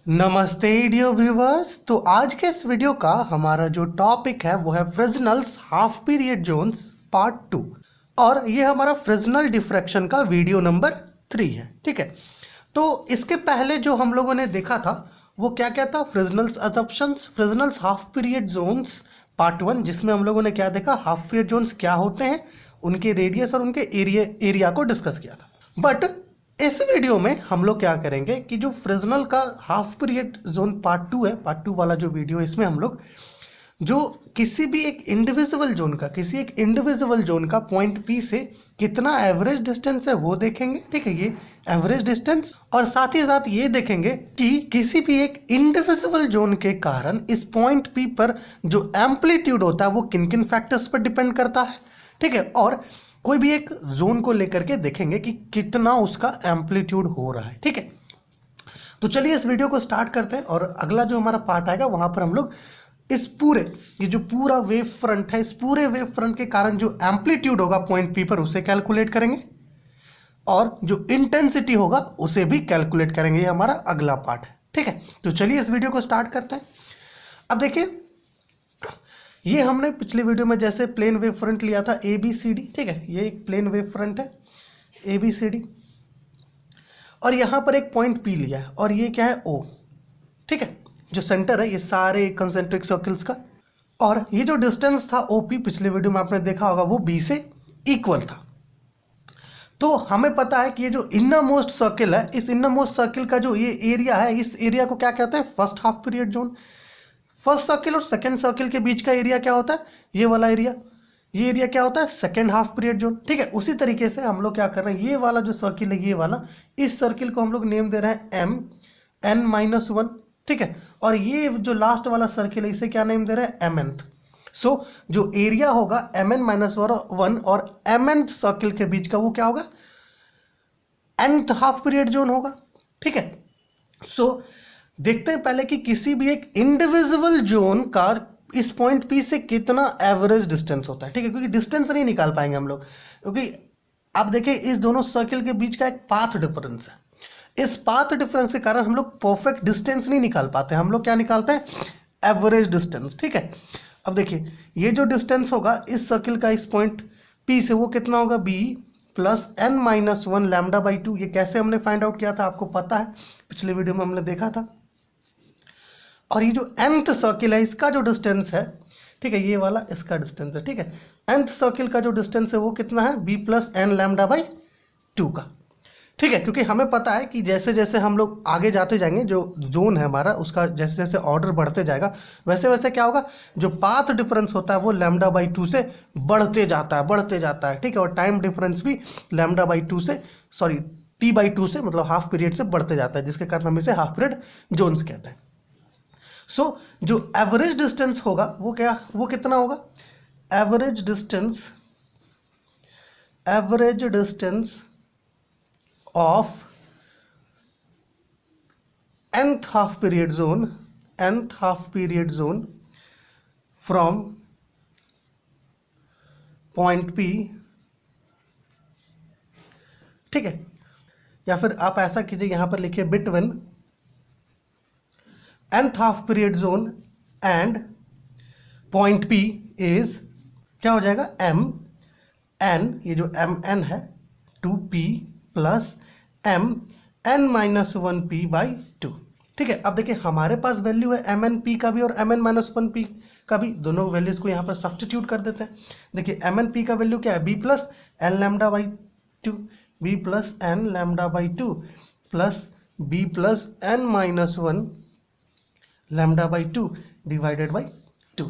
नमस्ते dear viewers. तो आज के इस वीडियो का हमारा जो टॉपिक है वो है फ्रेस्नेल्स हाफ पीरियड जोन्स पार्ट 2 और ये हमारा फ्रेस्नेल डिफ्रैक्शन का वीडियो नंबर 3 है। ठीक है, तो इसके पहले जो हम लोगों ने देखा था वो क्या क्या था? Fresnel's assumptions, Fresnel's half period zones part 1, जिसमें हम लोगों ने क्या देखा, हाफ पीरियड जोन्स क्या होते हैं, उनके रेडियस और उनके एरिया को डिस्कस किया था। बट इस वीडियो में हम लोग क्या करेंगे कि जो फ्रेस्नेल का हाफ पीरियड जोन पार्ट 2 है, पार्ट 2 वाला जो वीडियो है, इसमें हम लोग जो किसी भी एक इंडिविजुअल जोन का पॉइंट पी से कितना एवरेज डिस्टेंस है वो देखेंगे। ठीक है, ये एवरेज डिस्टेंस, और साथ ही साथ ये देखेंगे कि किसी भी एक इंडिविजुअल जोन के कारण इस पॉइंट पी पर जो एम्पलीट्यूड होता है वो किन किन फैक्टर्स पर डिपेंड करता है। ठीक है, और कोई भी एक जोन को लेकर के देखेंगे कि कितना उसका एम्पलीट्यूड हो रहा है। ठीक है, तो चलिए इस वीडियो को स्टार्ट करते हैं और अगला जो हमारा पार्ट आएगा वहां पर हम लोग इस पूरे ये जो पूरा वेव फ्रंट है, इस पूरे वेव फ्रंट के कारण जो एम्पलीट्यूड होगा पॉइंट पी पर उसे कैलकुलेट करेंगे और जो इंटेंसिटी होगा उसे भी कैलकुलेट करेंगे। ये हमारा अगला पार्ट है। ठीक है, तो चलिए इस वीडियो को स्टार्ट करते हैं। अब देखिए, ये हमने पिछले वीडियो में जैसे प्लेन वेव फ्रंट लिया था ABCD। ठीक है, ये एक प्लेन वेव फ्रंट है ABCD और यहाँ पर एक पॉइंट P लिया है और ये क्या है O। ठीक है, जो सेंटर है ये सारे कंसेंट्रिक सर्कल्स का, और ये जो डिस्टेंस था OP पिछले वीडियो में आपने देखा होगा वो B से इक्वल था। तो हमें पता है कि ये जो इनर मोस्ट सर्किल है, इस इनर मोस्ट सर्किल का जो ये एरिया है, इस एरिया को क्या कहते हैं? First half period zone. First circle और सेकंड सर्किल के बीच का एरिया क्या होता है? ये वाला एरिया। ये एरिया क्या होता है? Second half period zone. ठीक है, उसी तरीके से हम लोग क्या कर रहे हैं, ये वाला जो सर्किल है, ये वाला, इस सर्किल को हम लोग नेम दे रहे हैं MN-1। ठीक है, और ये जो लास्ट वाला सर्किल है इसे क्या नेम दे रहे हैं? MNth। सो जो एरिया होगा MN-1 और MNth सर्किल के बीच का वो क्या होगा? nth हाफ पीरियड जोन होगा। ठीक है, सो देखते हैं पहले कि किसी भी एक इंडिविजुअल जोन का इस पॉइंट पी से कितना एवरेज डिस्टेंस होता है। ठीक है, क्योंकि डिस्टेंस नहीं निकाल पाएंगे हम लोग, क्योंकि आप देखिए इस दोनों सर्किल के बीच का एक पाथ डिफरेंस है। इस पाथ डिफरेंस के कारण हम लोग परफेक्ट डिस्टेंस नहीं निकाल पाते, हम लोग क्या निकालते हैं? Average distance. ठीक है, अब देखिए ये जो डिस्टेंस होगा इस सर्किल का इस पॉइंट पी से वो कितना होगा? B plus N-1 lambda by 2। ये कैसे हमने फाइंड आउट किया था आपको पता है, पिछले वीडियो में हमने देखा था। और ये जो nth सर्किल है इसका जो डिस्टेंस है, ठीक है, ये वाला इसका डिस्टेंस है। ठीक है, nth सर्किल का जो डिस्टेंस है वो कितना है? B plus N lambda by 2 का। ठीक है, क्योंकि हमें पता है कि जैसे जैसे हम लोग आगे जाते जाएंगे, जो जोन है हमारा उसका जैसे जैसे ऑर्डर बढ़ते जाएगा वैसे वैसे क्या होगा, जो पाथ डिफरेंस होता है वो लैम्डा बाई 2 से बढ़ते जाता है। ठीक है, और टाइम डिफरेंस भी लैम्डा बाई 2 से, सॉरी T/2 से, मतलब हाफ पीरियड से बढ़ते जाता है, जिसके कारण हम इसे हाफ पीरियड जोन्स कहते हैं। सो जो एवरेज डिस्टेंस होगा वो कितना होगा? Average distance of nth half period zone from point P। ठीक है, या फिर आप ऐसा कीजिए, यहां पर लिखिए between nth half period zone and point P is, क्या हो जाएगा? MN, ये जो MN है 2P प्लस MN-1P बाई 2। ठीक है, अब देखिए हमारे पास वैल्यू है MNP का भी और MN-1P का भी, दोनों वैल्यूज को यहाँ पर सब्सटीट्यूट कर देते हैं। देखिए MNP का वैल्यू क्या है? B plus N lambda by 2, B plus N lambda by 2 plus B plus N-1 lambda by 2 divided by 2।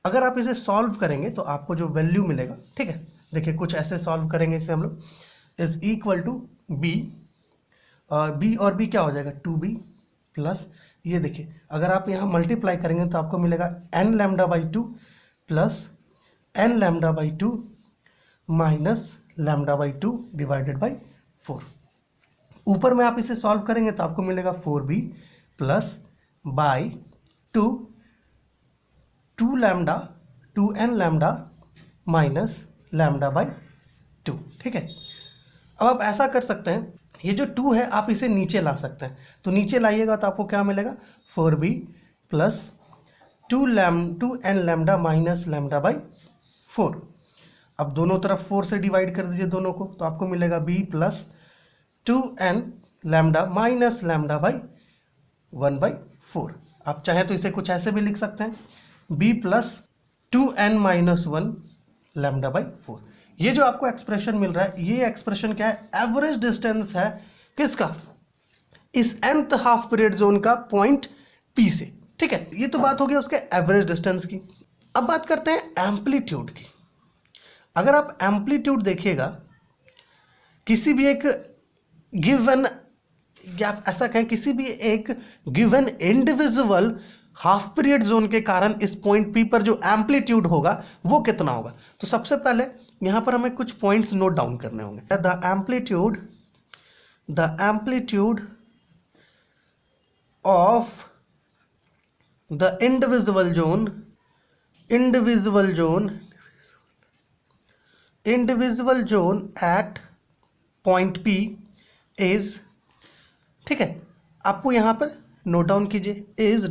अगर आप इसे सॉल्व करेंगे तो आपको जो वैल्यू मिलेगा, ठीक है, देखिए कुछ ऐसे सॉल्व करेंगे इसे हम लोग, इज इक्वल टू B, और B क्या हो जाएगा? 2B प्लस, ये देखिए अगर आप यहाँ मल्टीप्लाई करेंगे तो आपको मिलेगा N lambda by 2 plus N lambda by 2 minus lambda by 2 divided by 4। ऊपर में आप इसे सॉल्व करेंगे तो आपको मिलेगा 4B plus by 2 lambda 2N lambda minus lambda by 2। ठीक है, अब आप ऐसा कर सकते हैं ये जो 2 है आप इसे नीचे ला सकते हैं, तो नीचे लाइएगा तो आपको क्या मिलेगा 4b plus 2n lambda minus lambda by 4। अब दोनों तरफ 4 से डिवाइड कर दीजिए दोनों को, तो आपको मिलेगा b plus 2n lambda minus lambda by 1/4। आप चाहें तो इसे कुछ ऐसे भी लिख सकते हैं, b plus 2n minus 1 lambda by 4। ये जो आपको एक्सप्रेशन मिल रहा है, ये एक्सप्रेशन क्या है, एवरेज डिस्टेंस है किसका, इस nth हाफ पीरियड जोन का पॉइंट P से। ठीक है, ये तो बात हो गई उसके एवरेज डिस्टेंस की। अब बात करते हैं एम्पलीट्यूड की। अगर आप एम्पलीट्यूड देखिएगा किसी भी एक गिवन, या आप ऐसा कहें किसी भी एक given individual half period zone के कारण इस पॉइंट P पर जो एम्पलीट्यूड होगा वो कितना होगा। तो सबसे पहले यहां पर हमें कुछ पॉइंट्स नोट डाउन करने होंगे। The amplitude of the individual zone at point P is, ठीक है, आपको यहां पर नोट डाउन कीजिए, is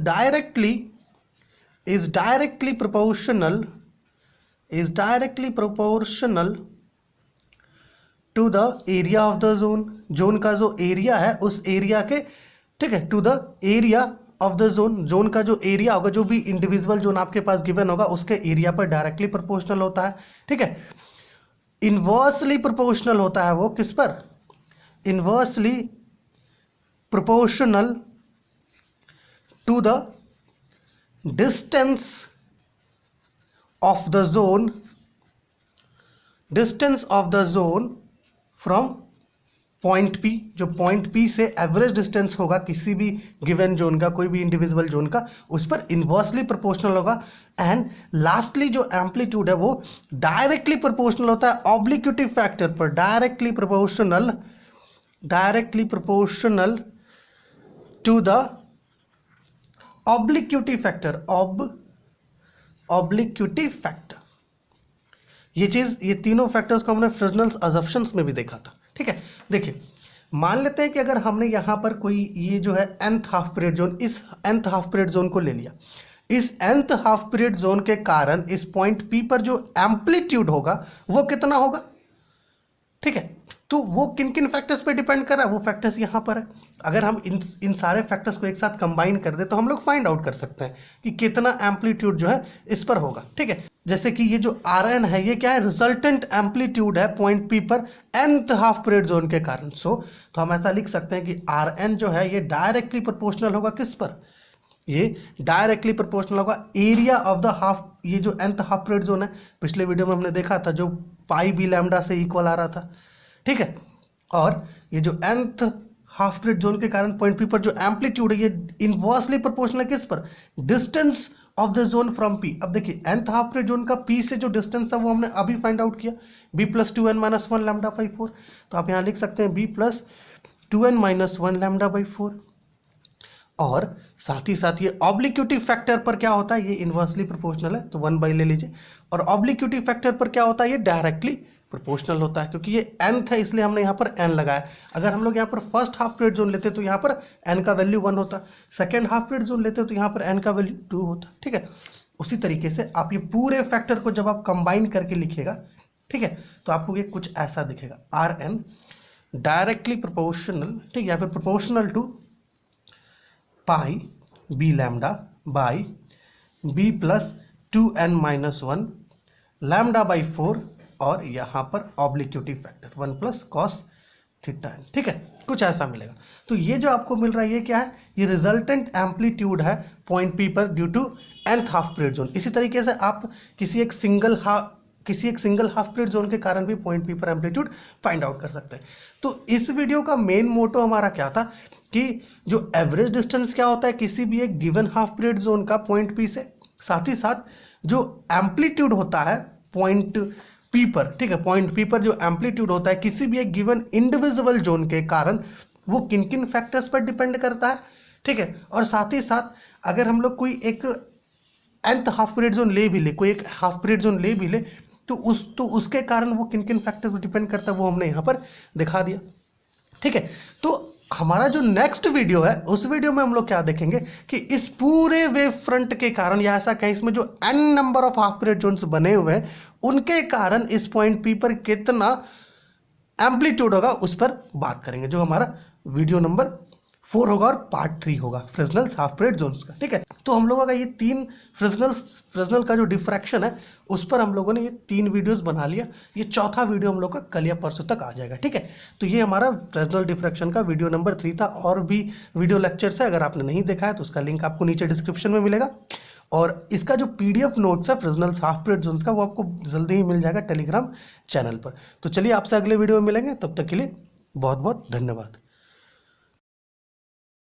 directly proportional to the area of the zone का जो एरिया है उस एरिया के, ठीक है, to the area of the zone का जो एरिया होगा, जो भी इंडिविजुअल जोन आपके पास गिवन होगा उसके एरिया पर डायरेक्टली प्रोपोर्शनल होता है। ठीक है, इन्वर्सली प्रोपोर्शनल होता है वो किस पर, inversely proportional to the distance of the zone from point P। जो पॉइंट P से एवरेज डिस्टेंस होगा किसी भी गिवन जोन का, कोई भी इंडिविजुअल जोन का, उस पर इन्वर्सली प्रोपोर्शनल होगा। एंड लास्टली जो एम्पलीट्यूड है वो डायरेक्टली प्रोपोर्शनल होता है ऑब्लिक्यूटिव फैक्टर पर, directly proportional to the obliquity factor. ये चीज, ये तीनों फैक्टर्स को हमने फ्रेजनेल्स अजम्पशंस में भी देखा था। ठीक है, देखिए मान लेते हैं कि अगर हमने यहाँ पर कोई ये जो है nth हाफ पीरियड जोन, इस nth हाफ पीरियड जोन को ले लिया, इस nth हाफ पीरियड जोन के कारण इस पॉइंट P पर जो एम्पलीट्यूड होगा वो कितना होगा। ठीक है, तो वो किन किन फैक्टर्स पे डिपेंड कर रहा है, वो फैक्टर्स यहाँ पर है। अगर हम इन सारे फैक्टर्स को एक साथ कंबाइन कर दे तो हम लोग फाइंड आउट कर सकते हैं कि कितना एम्पलीट्यूड जो है इस पर होगा। ठीक है, जैसे कि ये जो Rn है ये क्या है, रिजल्टेंट एम्पलीट्यूड है पॉइंट P पर nth हाफ पीरियड जोन के कारण। तो हम ऐसा लिख सकते हैं कि Rn जो है ये डायरेक्टली प्रोपोर्शनल होगा किस पर, ये डायरेक्टली प्रोपोर्शनल होगा एरिया ऑफ द हाफ, ये जो nth हाफ पीरियड जोन है पिछले वीडियो में हमने देखा था जो पाई बी लैम्डा से इक्वल आ रहा था। ठीक है, और ये जो nth हाफ पीरियड जोन के कारण पॉइंट P पर जो एम्पलीट्यूड है ये इनवर्सली प्रोपोर्शनल है किस पर, distance of the zone from P। अब देखिए nth हाफ पीरियड जोन का P से जो डिस्टेंस है वो हमने अभी फाइंड आउट किया, b plus 2n minus 1 lambda by 4। तो आप यहाँ लिख सकते हैं b plus 2n minus 1 lambda by 4। और साथ ही साथ ये ऑब्लिक्यूटिव फैक्टर पर क्या होता है, ये इनवर्सली प्रोपोर्शनल है तो 1/, ले लीजिए। और ऑब्लिक्यूटिव फैक्टर पर क्या होता है, ये डायरेक्टली प्रोपोर्शनल होता है, क्योंकि ये nth है इसलिए हमने यहाँ पर n लगाया। अगर हम लोग यहाँ पर फर्स्ट हाफ पीरियड जोन लेते तो यहाँ पर n का वैल्यू 1 होता, सेकेंड हाफ पीरियड जोन लेते तो यहाँ पर n का वैल्यू 2 होता। ठीक है, उसी तरीके से आप ये पूरे फैक्टर को जब आप कंबाइन करके लिखिएगा, ठीक है, तो आपको ये कुछ ऐसा दिखेगा, Rn डायरेक्टली प्रोपोर्शनल, ठीक है, या फिर proportional to pi b lambda by b plus 2n minus 1 lambda by 4, और यहाँ पर obliquity factor 1 plus cos theta n। ठीक है, कुछ ऐसा मिलेगा। तो ये जो आपको मिल रहा है ये क्या है, ये रिजल्टेंट एम्पलीट्यूड है पॉइंट P पर due to nth half period zone. इसी तरीके से आप किसी एक सिंगल हाफ पीरियड जोन के कारण भी पॉइंट P पर एम्पलीट्यूड फाइंड आउट कर सकते हैं। तो इस वीडियो का मेन मोटो हमारा क्या था कि जो एवरेज डिस्टेंस क्या होता है किसी भी एक गिवन हाफ पीरियड जोन का पॉइंट P से, साथ ही साथ जो एम्पलीट्यूड होता है पॉइंट P पर, ठीक है, पॉइंट P पर जो एम्पलीट्यूड होता है किसी भी एक गिवन इंडिविजुअल जोन के कारण वो किन किन फैक्टर्स पर डिपेंड करता है। ठीक है, और साथ ही साथ अगर हम लोग कोई एक nth हाफ पीरियड जोन ले भी ले, कोई एक हाफ पीरियड जोन ले भी ले तो उसके कारण वो किन किन फैक्टर्स पर डिपेंड करता है वो हमने यहाँ पर दिखा दिया। ठीक है। तो हमारा जो नेक्स्ट वीडियो है उस वीडियो में हम लोग क्या देखेंगे कि इस पूरे वेव फ्रंट के कारण, या ऐसा कहें इसमें जो n number of half period zones बने हुए हैं उनके कारण इस पॉइंट P पर कितना एम्पलीट्यूड होगा उस पर बात करेंगे, जो हमारा वीडियो नंबर 4 होगा और पार्ट 3 होगा फ्रेस्नेल्स हाफ पीरियड जोन्स का। ठीक है, तो हम लोगों का ये 3 फ्रेस्नेल का जो डिफ्रैक्शन है उस पर हम लोगों ने ये 3 वीडियोस बना लिया। ये चौथा वीडियो हम लोग का कल या परसों तक आ जाएगा। ठीक है, तो ये हमारा फ्रेस्नेल डिफ्रैक्शन का वीडियो नंबर 3 था। और भी वीडियो लेक्चर्स है, अगर आपने नहीं देखा है तो उसका लिंक आपको नीचे डिस्क्रिप्शन में मिलेगा। और इसका जो PDF नोट्स है फ्रेस्नेल्स हाफ पीरियड जोन्स का, वो आपको जल्दी ही मिल जाएगा टेलीग्राम चैनल पर। तो चलिए आपसे अगले वीडियो में मिलेंगे, तब तक के लिए बहुत बहुत धन्यवाद।